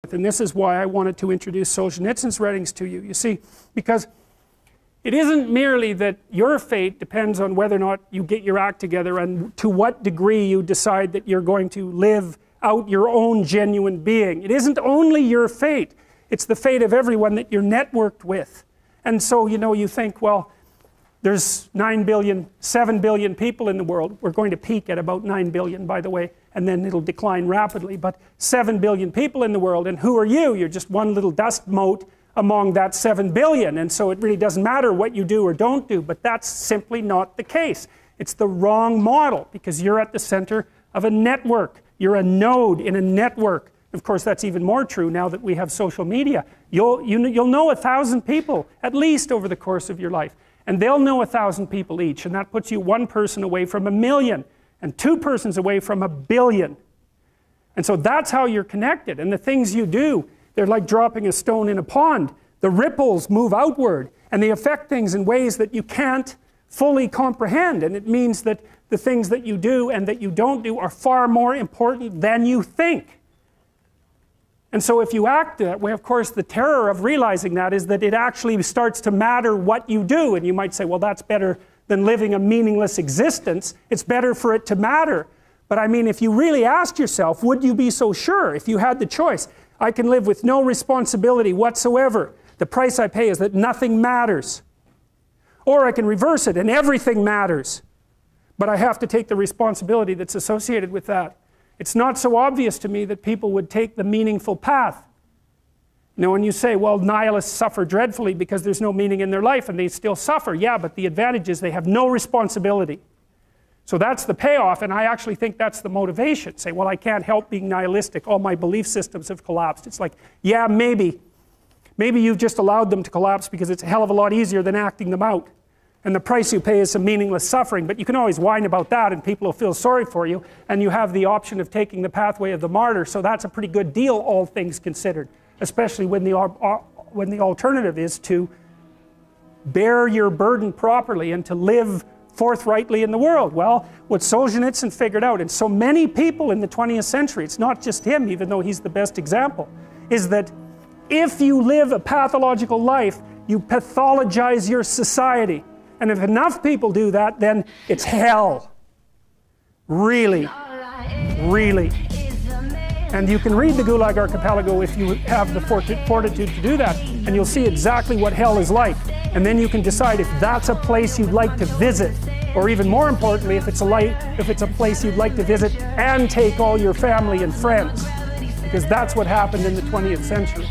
And this is why I wanted to introduce Solzhenitsyn's writings to you. You see, because it isn't merely that your fate depends on whether or not you get your act together and to what degree you decide that you're going to live out your own genuine being. It isn't only your fate, it's the fate of everyone that you're networked with. And so, you know, you think, well, there's 9 billion, 7 billion people in the world. We're going to peak at about 9 billion, by the way, and then it'll decline rapidly. But 7 billion people in the world, and who are you? You're just one little dust mote among that 7 billion. And so it really doesn't matter what you do or don't do, but that's simply not the case. It's the wrong model, because you're at the center of a network. You're a node in a network. Of course, that's even more true now that we have social media. You'll know 1,000 people, at least, over the course of your life. And they'll know 1,000 people each, and that puts you one person away from 1,000,000, and two persons away from 1,000,000,000. And so that's how you're connected. And the things you do, they're like dropping a stone in a pond. The ripples move outward, and they affect things in ways that you can't fully comprehend. And it means that the things that you do and that you don't do are far more important than you think. And so if you act that way, of course, the terror of realizing that is that it actually starts to matter what you do. And you might say, well, that's better than living a meaningless existence. It's better for it to matter. But I mean, if you really asked yourself, would you be so sure if you had the choice? I can live with no responsibility whatsoever. The price I pay is that nothing matters. Or I can reverse it and everything matters. But I have to take the responsibility that's associated with that. It's not so obvious to me that people would take the meaningful path. You know, when you say, well, nihilists suffer dreadfully because there's no meaning in their life, and they still suffer. Yeah, but the advantage is they have no responsibility. So that's the payoff, and I actually think that's the motivation. Say, well, I can't help being nihilistic. All my belief systems have collapsed. It's like, yeah, maybe. Maybe you've just allowed them to collapse because it's a hell of a lot easier than acting them out. And the price you pay is some meaningless suffering, but you can always whine about that and people will feel sorry for you, and you have the option of taking the pathway of the martyr, so that's a pretty good deal, all things considered, especially when the alternative is to bear your burden properly and to live forthrightly in the world. Well, what Solzhenitsyn figured out, and so many people in the 20th century, it's not just him, even though he's the best example, is that if you live a pathological life, you pathologize your society. And if enough people do that, then it's hell. Really. Really. And you can read the Gulag Archipelago if you have the fortitude to do that, and you'll see exactly what hell is like. And then you can decide if that's a place you'd like to visit, or even more importantly, if it's a place you'd like to visit and take all your family and friends. Because that's what happened in the 20th century.